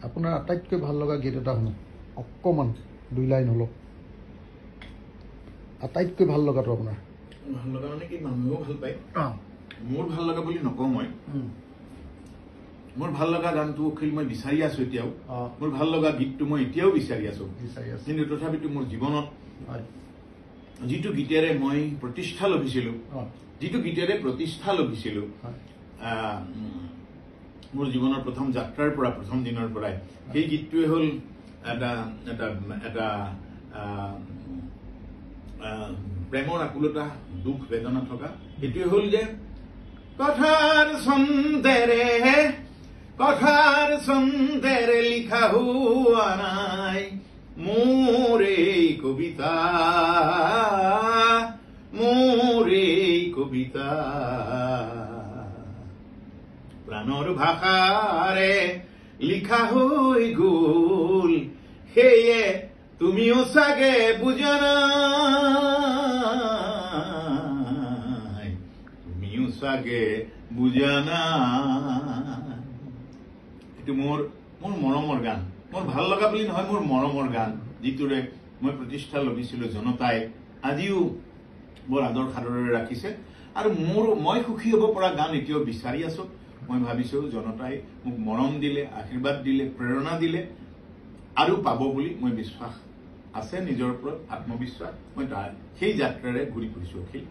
আপোনাৰ আটাইতকৈ ভাল লগা গীত এটা শুনো অকণমান 2 লাইন হলো আটাইতকৈ ভাল লগাটো আপোনাৰ ভাল লগা মানে কি মানুহেও ভাল পায় মোৰ ভাল লগা বুলি নকওঁ মই মোৰ ভাল লগা গানটো অখিল মই বিচাৰি আছো এতিয়াও মোৰ ভাল লগা গীতটো মই এতিয়াও বিচাৰি আছো কিন্তু তথাপিতো মোৰ জীৱনত যিটো গীতেৰে মই প্ৰতিষ্ঠা লভিছিলো মোৰ জীৱনৰ প্ৰথম যাত্ৰাৰ পৰা প্ৰথম দিনৰ পৰাই সেই গীতটোৱে হ'ল এটা প্ৰেমৰ আকুলতা দুখ বেদনা থকা এইটোৱে হ'ল যে কথাৰ ছন্দেৰে লিখা হোৱা নাই মোৰ এই কবিতা প্ৰাণৰ ভাষাৰে লিখা হৈ গ'ল সেয়ে তুমিও চাগে বুজা নাই এইটো মোৰ মৰমৰ গান মোৰ ভাল লগা বুলি নহয় মোৰ মৰমৰ গান যিটোৰে মই প্ৰতিষ্ঠা লভিছিলো জনতাই আজিও বৰ আদৰ সাদৰেৰে ৰাখিছে আৰু মই সুখী হ'ব পৰা গান এতিয়াও বিচাৰি আছো মই ভাবিছো জনতাই মোক মৰম দিলে আশীৰ্বাদ দিলে প্ৰেৰণা দিলে আৰু পাব বুলি মই বিশ্বাস আছে নিজৰ ওপৰত আত্মবিশ্বাস মই সেই যাত্ৰাৰে ঘূৰি ফুৰিছো অখিল